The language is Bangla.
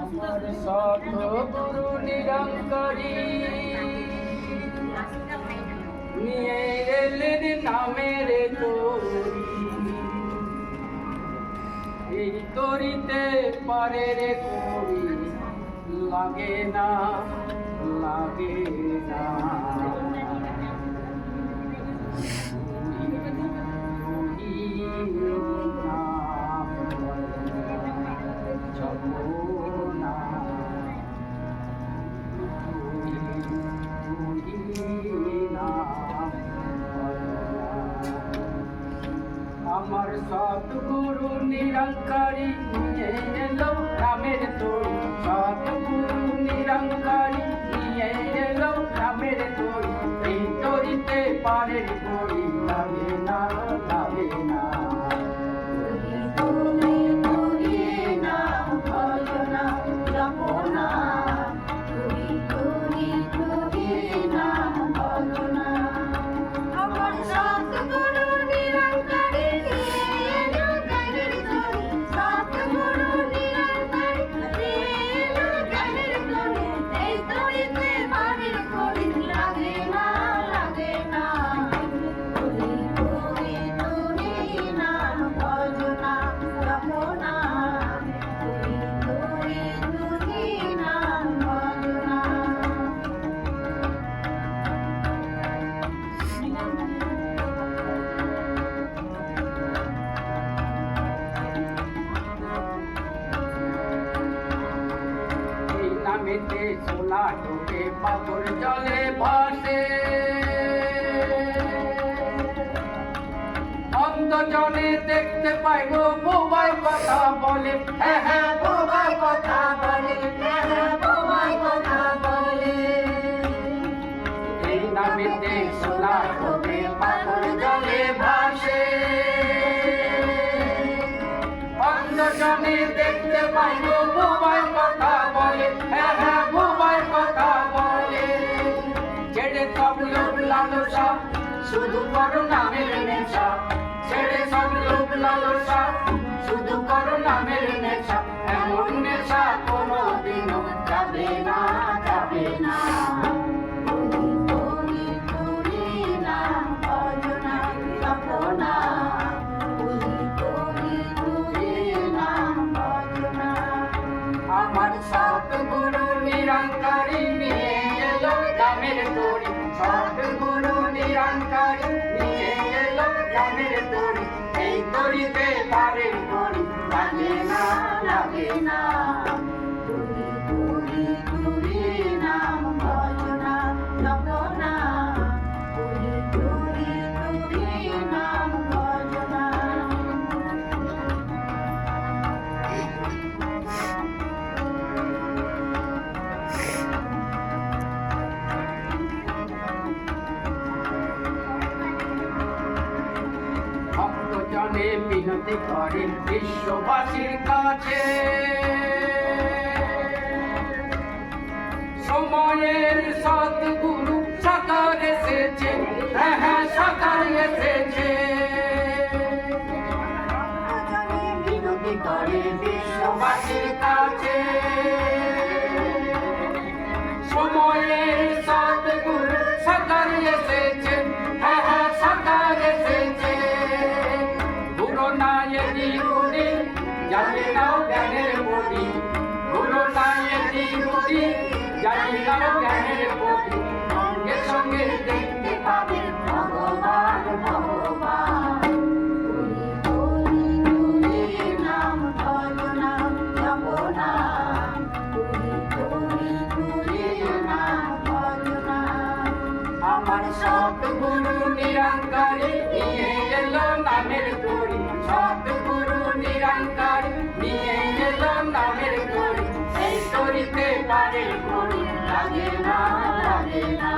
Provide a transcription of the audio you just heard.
আমার সতগুরু নিরঙ্কারী নিয়ে এলেন নামের তরি, এই তরিতে পারে রে করি লাগে না লাগে না। আমার সতগুরু নিরঙ্কারী নিয়ে এলো রামের তরি, সতগুরু নিরঙ্কারী নিয়ে এলো রামের তরি, এই তরিতে পারের করি লাগে না লাগে না। নামেতে সোনা ঢোকে পাথর জলে ভাসে, অন্ধজনে দেখতে পাই গো বোবাই কথা বলে, হ্যাঁ হ্যাঁ বোবাই কথা বলে, হ্যাঁ হ্যাঁ বোবাই কথা বলে। এই নামেতে সোনা ঢোকে পাথর জলে ভাসে, অন্ধজনে দেখতে পাই গো বোবাই কথা বলে, হ্যাঁ হ্যাঁ বোবাই কথা বলে। ছেড়ে সব লোভ লালসা শুধু করো নামের নেশা, ছেড়ে সব লোভ লালসা শুধু করো নামের নেশা, এমন নেশা কোনোদিনও যাবে না যাবে না। আমার সতগুরু নিরঙ্কারী নিয়ে এলো রামের তরি, সতগুরু নিরঙ্কারী নিয়ে এলো রামের তরি, এই তরিতে পারের করি লাগে না লাগে না। জনে বিনতি করেন বিশ্ববাসীর কাছে, সময়ের সতগুরু সাকার এসেছে, হ্যাঁ হ্যাঁ সাকার এসেছে। বিনতি করে বিশ্ববাসীর কাছে, সময়ের সতগুরু সাকার এসেছে, হ্যাঁ হ্যাঁ সাকার এসেছে। জানি নাও জ্ঞানের বডি, ভুলো না এটি বুদ্ধি, জানি নাও জ্ঞানের বডি, সঙ্গে সঙ্গে দেখতে পাবে ভগবান ভগবান। আমার সতগুরু নিরঙ্কারী নিয়ে এলো নামের তরি, সতগুরু নিরঙ্কারী নিয়ে এলো নামের তরি, এই তরিতে পারে করি লাগে না লাগে না।